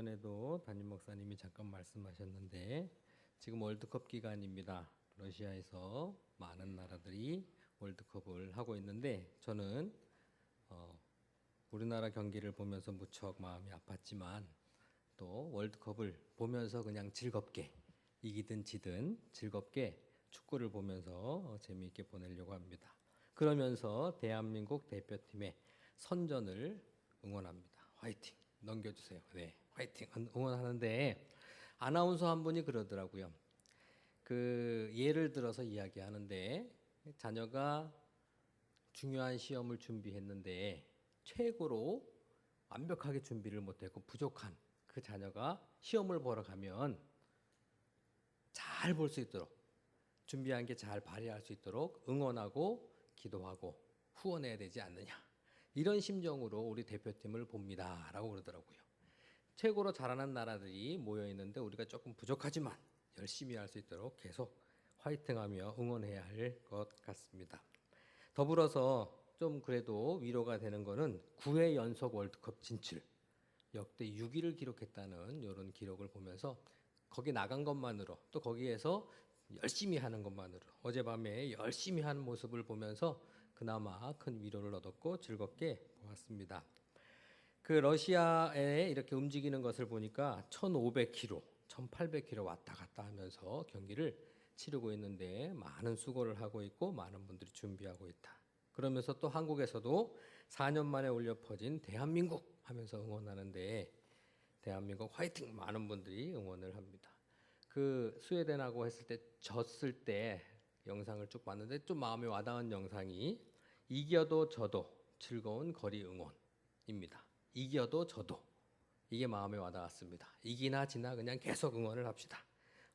오전에도 담임 목사님이 잠깐 말씀하셨는데 지금 월드컵 기간입니다. 러시아에서 많은 나라들이 월드컵을 하고 있는데 저는 우리나라 경기를 보면서 무척 마음이 아팠지만 또 월드컵을 보면서 그냥 즐겁게 이기든 지든 즐겁게 축구를 보면서 재미있게 보내려고 합니다. 그러면서 대한민국 대표팀의 선전을 응원합니다. 화이팅! 넘겨주세요. 네, 화이팅! 응원하는데 아나운서 한 분이 그러더라고요. 예를 들어서 이야기하는데 자녀가 중요한 시험을 준비했는데 최고로 완벽하게 준비를 못했고 부족한 그 자녀가 시험을 보러 가면 잘 볼 수 있도록 준비한 게 잘 발휘할 수 있도록 응원하고 기도하고 후원해야 되지 않느냐. 이런 심정으로 우리 대표팀을 봅니다. 라고 그러더라고요. 최고로 잘하는 나라들이 모여 있는데 우리가 조금 부족하지만 열심히 할 수 있도록 계속 화이팅하며 응원해야 할 것 같습니다. 더불어서 좀 그래도 위로가 되는 거는 9회 연속 월드컵 진출, 역대 6위를 기록했다는 이런 기록을 보면서 거기 나간 것만으로 또 거기에서 열심히 하는 것만으로 어젯밤에 열심히 하는 모습을 보면서 그나마 큰 위로를 얻었고 즐겁게 보았습니다. 러시아에 이렇게 움직이는 것을 보니까 1,500km, 1,800km 왔다 갔다 하면서 경기를 치르고 있는데 많은 수고를 하고 있고 많은 분들이 준비하고 있다. 그러면서 또 한국에서도 4년 만에 울려 퍼진 대한민국 하면서 응원하는데 대한민국 화이팅! 많은 분들이 응원을 합니다. 스웨덴하고 했을 때 졌을 때 영상을 쭉 봤는데 좀 마음에 와닿은 영상이 이겨도 져도 즐거운 거리 응원입니다. 이겨도 져도 이게 마음에 와닿았습니다. 이기나 지나 그냥 계속 응원을 합시다.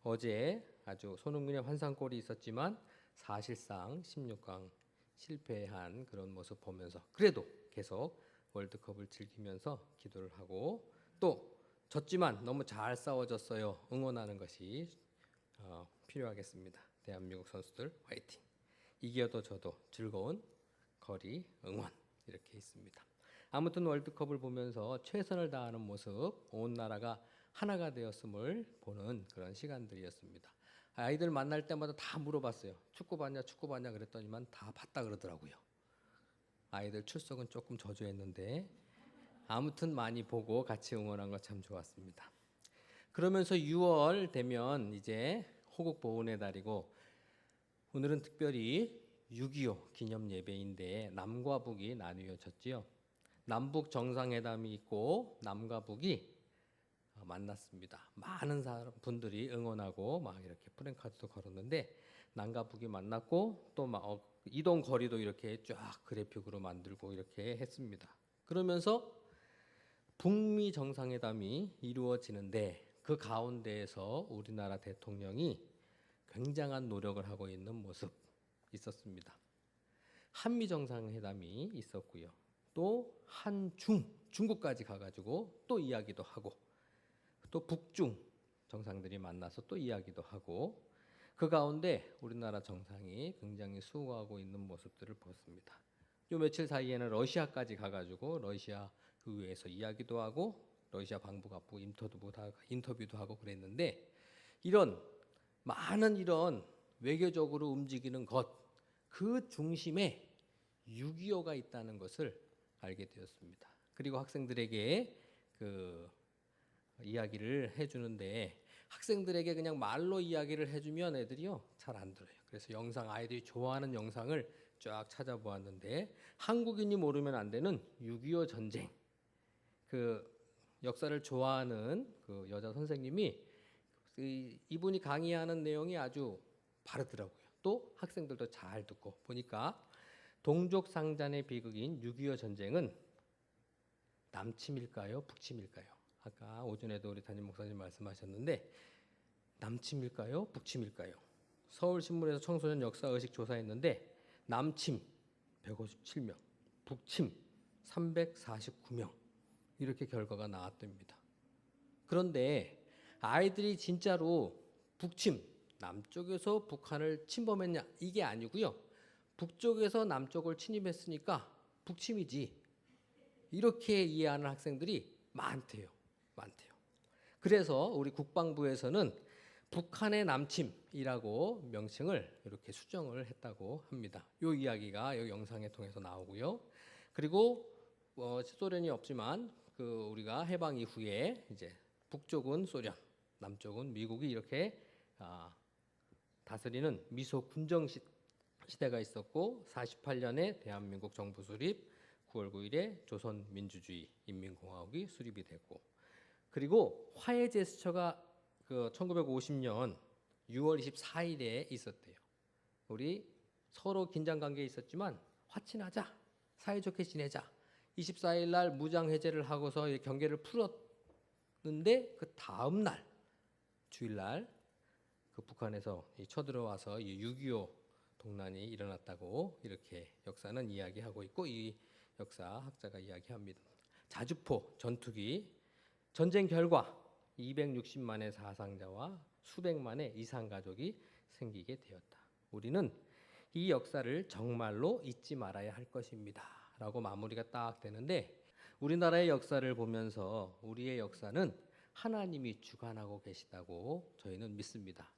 어제 아주 손흥민의 환상골이 있었지만 사실상 16강 실패한 그런 모습 보면서 그래도 계속 월드컵을 즐기면서 기도를 하고 또 졌지만 너무 잘 싸워졌어요. 응원하는 것이 필요하겠습니다. 대한민국 선수들 화이팅! 이겨도 져도 즐거운 거리 응원 이렇게 있습니다. 아무튼 월드컵을 보면서 최선을 다하는 모습, 온 나라가 하나가 되었음을 보는 그런 시간들이었습니다. 아이들 만날 때마다 다 물어봤어요. 축구 봤냐, 축구 봤냐 그랬더니만 다 봤다 그러더라고요. 아이들 출석은 조금 저조했는데 아무튼 많이 보고 같이 응원한 거 참 좋았습니다. 그러면서 6월 되면 이제 호국 보훈의 달이고 오늘은 특별히 6.25 기념 예배인데 남과 북이 나뉘어졌지요. 남북 정상회담이 있고 남과 북이 만났습니다. 많은 분들이 응원하고 막 이렇게 프랭카드도 걸었는데 남과 북이 만났고 또 막 이동 거리도 이렇게 쫙 그래픽으로 만들고 이렇게 했습니다. 그러면서 북미 정상회담이 이루어지는데 그 가운데에서 우리나라 대통령이 굉장한 노력을 하고 있는 모습 있었습니다. 한미 정상회담이 있었고요. 또 중국까지 가가지고 또 이야기도 하고 또 북중 정상들이 만나서 또 이야기도 하고 그 가운데 우리나라 정상이 굉장히 수고하고 있는 모습들을 보았습니다. 요 며칠 사이에는 러시아까지 가가지고 러시아 의회에서 이야기도 하고 러시아 방북하고 인터뷰도 하고 그랬는데 많은 이런 외교적으로 움직이는 그 중심에 6.25가 있다는 것을 알게 되었습니다. 그리고 학생들에게 이야기를 해주는데 학생들에게 그냥 말로 이야기를 해주면 애들이요 잘 안 들어요. 그래서 아이들이 좋아하는 영상을 쫙 찾아보았는데 한국인이 모르면 안 되는 6.25 전쟁 역사를 좋아하는 여자 선생님이 이분이 강의하는 내용이 아주 바르더라고요. 또 학생들도 잘 듣고 보니까 동족상잔의 비극인 6.25 전쟁은 남침일까요? 북침일까요? 아까 오전에도 우리 담임 목사님 말씀하셨는데 남침일까요? 북침일까요? 서울신문에서 청소년 역사의식 조사했는데 남침 157명, 북침 349명 이렇게 결과가 나왔답니다. 그런데 아이들이 진짜로 남쪽에서 북한을 침범했냐 이게 아니고요. 북쪽에서 남쪽을 침입했으니까 북침이지 이렇게 이해하는 학생들이 많대요. 그래서 우리 국방부에서는 북한의 남침이라고 명칭을 이렇게 수정을 했다고 합니다. 이 이야기가 이 영상에 통해서 나오고요. 그리고 소련이 없지만 우리가 해방 이후에 이제 북쪽은 소련, 남쪽은 미국이 이렇게 다스리는 미소 군정 시대가 있었고 48년에 대한민국 정부 수립, 9월 9일에 조선민주주의 인민공화국이 수립이 됐고, 그리고 화해 제스처가 1950년 6월 24일에 있었대요. 우리 서로 긴장 관계에 있었지만 화친하자, 사이좋게 지내자. 24일 날 무장 해제를 하고서 경계를 풀었는데 그 다음 날 주일날 북한에서 쳐들어와서 6.25 동란이 일어났다고 이렇게 역사는 이야기하고 있고, 이 역사학자가 이야기합니다. 자주포 전투기 전쟁 결과 260만의 사상자와 수백만의 이산 가족이 생기게 되었다. 우리는 이 역사를 정말로 잊지 말아야 할 것입니다. 라고 마무리가 딱 되는데, 우리나라의 역사를 보면서 우리의 역사는 하나님이 주관하고 계시다고 저희는 믿습니다.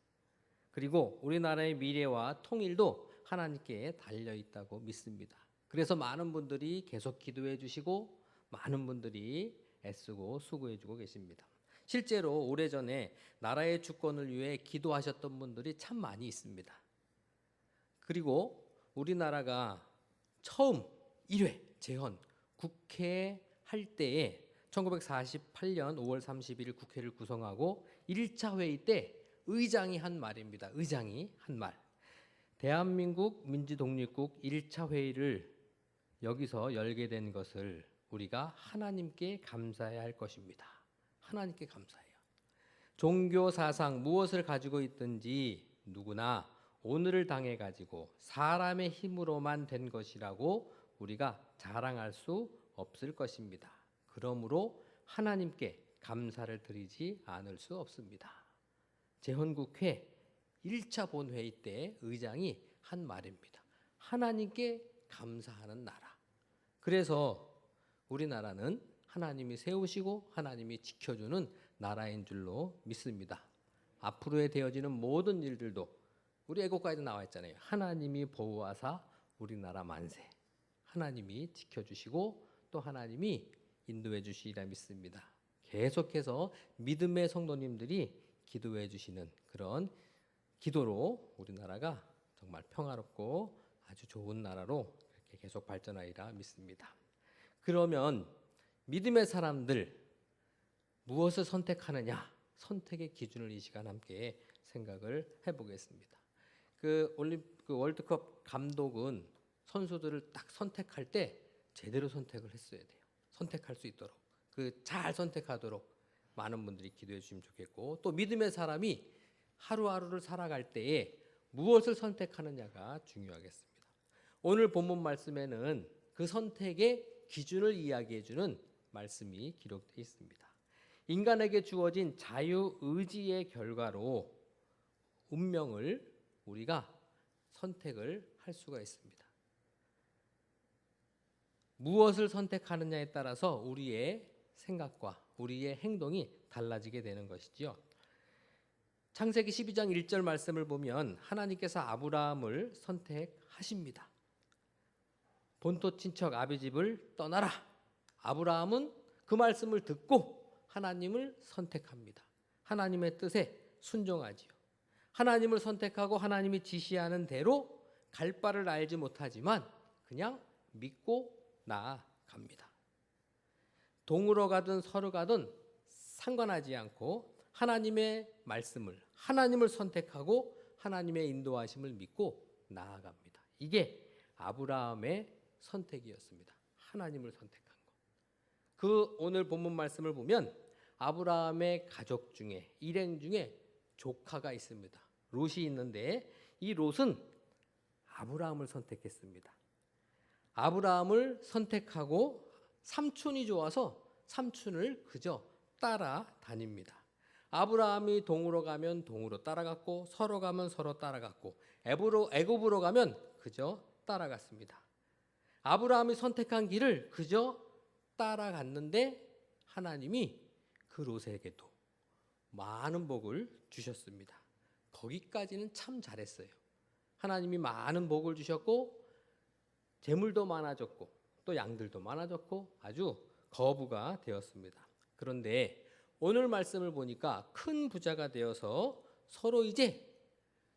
그리고 우리나라의 미래와 통일도 하나님께 달려 있다고 믿습니다. 그래서 많은 분들이 계속 기도해 주시고 많은 분들이 애쓰고 수고해 주고 계십니다. 실제로 오래전에 나라의 주권을 위해 기도하셨던 분들이 참 많이 있습니다. 그리고 우리나라가 처음 1회 재헌 국회 할 때에 1948년 5월 30일 국회를 구성하고 1차 회의 때 의장이 한 말입니다. 의장이 한 말. 대한민국 민주독립국 1차 회의를 여기서 열게 된 것을 우리가 하나님께 감사해야 할 것입니다. 하나님께 감사해요. 종교 사상 무엇을 가지고 있든지 누구나 오늘을 당해 가지고 사람의 힘으로만 된 것이라고 우리가 자랑할 수 없을 것입니다. 그러므로 하나님께 감사를 드리지 않을 수 없습니다. 재헌국회 1차 본회의 때 의장이 한 말입니다. 하나님께 감사하는 나라. 그래서 우리나라는 하나님이 세우시고 하나님이 지켜주는 나라인 줄로 믿습니다. 앞으로에 되어지는 모든 일들도 우리 애국가에도 나와 있잖아요. 하나님이 보호하사 우리나라 만세. 하나님이 지켜주시고 또 하나님이 인도해 주시리라 믿습니다. 계속해서 믿음의 성도님들이 기도해 주시는 그런 기도로 우리나라가 정말 평화롭고 아주 좋은 나라로 이렇게 계속 발전하리라 믿습니다. 그러면 믿음의 사람들 무엇을 선택하느냐? 선택의 기준을 이 시간 함께 생각을 해보겠습니다. 월드컵 감독은 선수들을 딱 선택할 때 제대로 선택을 했어야 돼요. 선택할 수 있도록 잘 선택하도록 많은 분들이 기도해 주시면 좋겠고, 또 믿음의 사람이 하루하루를 살아갈 때에 무엇을 선택하느냐가 중요하겠습니다. 오늘 본문 말씀에는 그 선택의 기준을 이야기해 주는 말씀이 기록되어 있습니다. 인간에게 주어진 자유의지의 결과로 운명을 우리가 선택을 할 수가 있습니다. 무엇을 선택하느냐에 따라서 우리의 생각과 우리의 행동이 달라지게 되는 것이지요. 창세기 12장 1절 말씀을 보면 하나님께서 아브라함을 선택하십니다. 본토 친척 아비 집을 떠나라. 아브라함은 그 말씀을 듣고 하나님을 선택합니다. 하나님의 뜻에 순종하지요. 하나님을 선택하고 하나님이 지시하는 대로 갈 바를 알지 못하지만 그냥 믿고 나아갑니다. 동으로 가든 서로 가든 상관하지 않고 하나님의 말씀을, 하나님을 선택하고 하나님의 인도하심을 믿고 나아갑니다. 이게 아브라함의 선택이었습니다. 하나님을 선택한 것. 오늘 본문 말씀을 보면 아브라함의 가족 중에, 일행 중에 조카가 있습니다. 롯이 있는데 이 롯은 아브라함을 선택했습니다. 아브라함을 선택하고 삼촌이 좋아서 삼촌을 그저 따라다닙니다. 아브라함이 동으로 가면 동으로 따라갔고 서로 가면 서로 따라갔고 애굽으로 가면 그저 따라갔습니다. 아브라함이 선택한 길을 그저 따라갔는데 하나님이 그 롯에게도 많은 복을 주셨습니다. 거기까지는 참 잘했어요. 하나님이 많은 복을 주셨고 재물도 많아졌고 또 양들도 많아졌고 아주 거부가 되었습니다. 그런데 오늘 말씀을 보니까 큰 부자가 되어서 서로 이제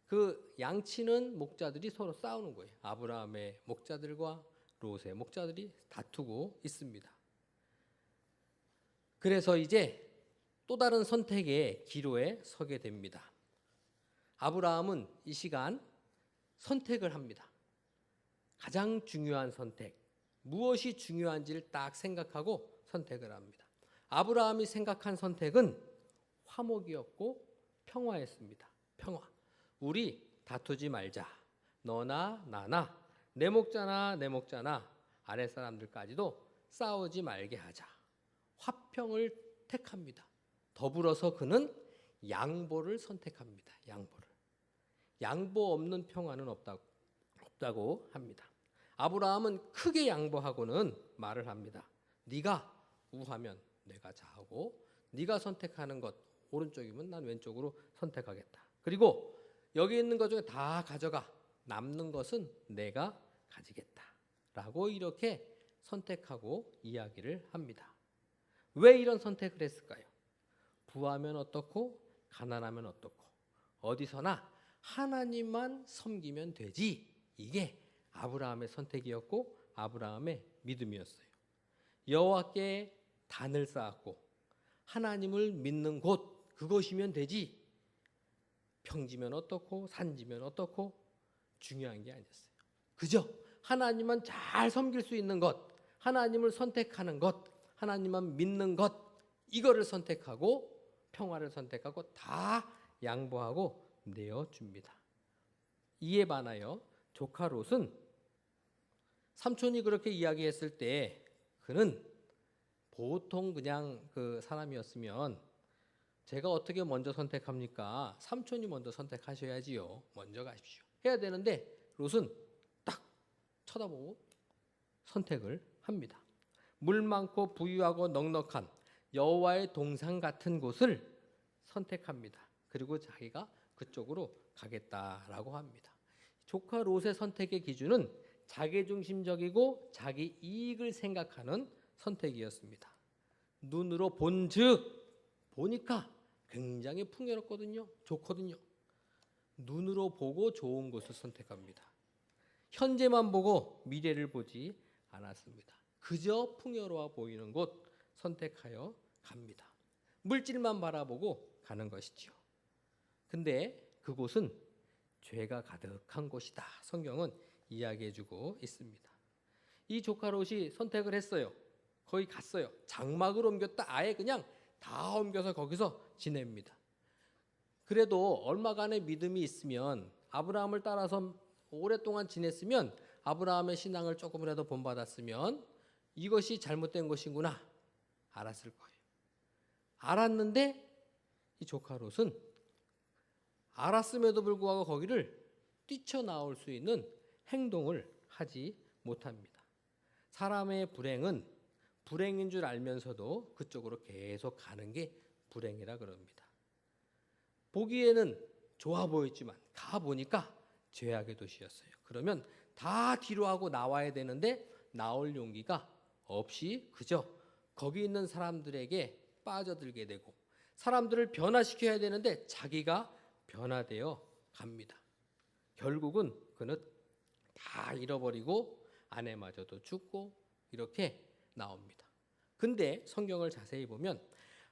그 양치는 목자들이 서로 싸우는 거예요. 아브라함의 목자들과 롯의 목자들이 다투고 있습니다. 그래서 이제 또 다른 선택의 기로에 서게 됩니다. 아브라함은 이 시간 선택을 합니다. 가장 중요한 선택, 무엇이 중요한지를 딱 생각하고 선택을 합니다. 아브라함이 생각한 선택은 화목이었고 평화였습니다. 평화. 우리 다투지 말자. 너나 나나 내 목자나 내 목자나 아랫사람들까지도 싸우지 말게 하자. 화평을 택합니다. 더불어서 그는 양보를 선택합니다. 양보 없는 평화는 없다고 합니다. 아브라함은 크게 양보하고는 말을 합니다. 네가 우하면 내가 좌하고 네가 선택하는 것 오른쪽이면 난 왼쪽으로 선택하겠다. 그리고 여기 있는 것 중에 다 가져가. 남는 것은 내가 가지겠다. 라고 이렇게 선택하고 이야기를 합니다. 왜 이런 선택을 했을까요? 부하면 어떻고 가난하면 어떻고 어디서나 하나님만 섬기면 되지. 이게 아브라함의 선택이었고 아브라함의 믿음이었어요. 여호와께 단을 쌓았고 하나님을 믿는 곳 그것이면 되지. 평지면 어떻고 산지면 어떻고 중요한 게 아니었어요. 그저 하나님만 잘 섬길 수 있는 것, 하나님을 선택하는 것, 하나님만 믿는 것 이거를 선택하고 평화를 선택하고 다 양보하고 내어줍니다. 이에 반하여 조카 롯은 삼촌이 그렇게 이야기했을 때 그는 보통 그냥 그 사람이었으면 제가 어떻게 먼저 선택합니까? 삼촌이 먼저 선택하셔야지요. 먼저 가십시오. 해야 되는데 롯은 딱 쳐다보고 선택을 합니다. 물 많고 부유하고 넉넉한 여호와의 동산 같은 곳을 선택합니다. 그리고 자기가 그쪽으로 가겠다라고 합니다. 조카 롯의 선택의 기준은 자기중심적이고 자기 이익을 생각하는 선택이었습니다. 눈으로 본즉 보니까 굉장히 풍요롭거든요. 좋거든요. 눈으로 보고 좋은 곳을 선택합니다. 현재만 보고 미래를 보지 않았습니다. 그저 풍요로워 보이는 곳 선택하여 갑니다. 물질만 바라보고 가는 것이지요. 근데 그곳은 죄가 가득한 곳이다. 성경은 이야기해주고 있습니다. 이 조카 롯이 선택을 했어요. 거기 갔어요. 장막을 옮겼다. 아예 그냥 다 옮겨서 거기서 지냅니다. 그래도 얼마간의 믿음이 있으면 아브라함을 따라서 오랫동안 지냈으면 아브라함의 신앙을 조금이라도 본받았으면 이것이 잘못된 것이구나 알았을 거예요. 알았는데 이 조카 롯은 알았음에도 불구하고 거기를 뛰쳐나올 수 있는 행동을 하지 못합니다. 사람의 불행은 불행인 줄 알면서도 그쪽으로 계속 가는 게 불행이라 그럽니다. 보기에는 좋아 보였지만 가보니까 죄악의 도시였어요. 그러면 다 뒤로 하고 나와야 되는데 나올 용기가 없이 그저 거기 있는 사람들에게 빠져들게 되고 사람들을 변화시켜야 되는데 자기가 변화되어 갑니다. 결국은 그는 다 잃어버리고 아내마저도 죽고 이렇게 나옵니다. 근데 성경을 자세히 보면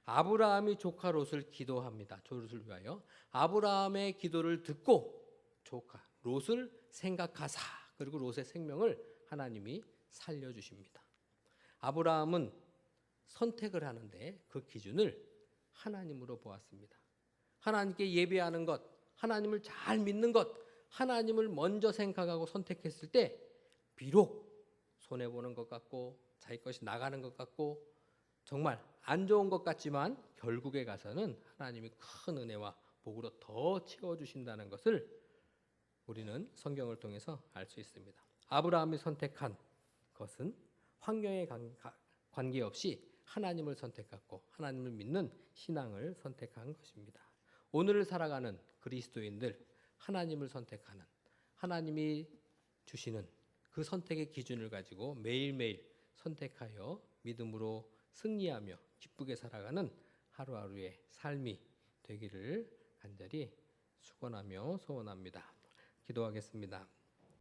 아브라함이 조카 롯을 기도합니다. 롯을 위하여. 아브라함의 기도를 듣고 조카 롯을 생각하사 그리고 롯의 생명을 하나님이 살려주십니다. 아브라함은 선택을 하는데 그 기준을 하나님으로 보았습니다. 하나님께 예배하는 것, 하나님을 잘 믿는 것, 하나님을 먼저 생각하고 선택했을 때 비록 손해보는 것 같고 자기 것이 나가는 것 같고 정말 안 좋은 것 같지만 결국에 가서는 하나님이 큰 은혜와 복으로 더 채워주신다는 것을 우리는 성경을 통해서 알 수 있습니다. 아브라함이 선택한 것은 환경에 관계없이 하나님을 선택했고 하나님을 믿는 신앙을 선택한 것입니다. 오늘을 살아가는 그리스도인들, 하나님을 선택하는, 하나님이 주시는 그 선택의 기준을 가지고 매일매일 선택하여 믿음으로 승리하며 기쁘게 살아가는 하루하루의 삶이 되기를 간절히 축원하며 소원합니다. 기도하겠습니다.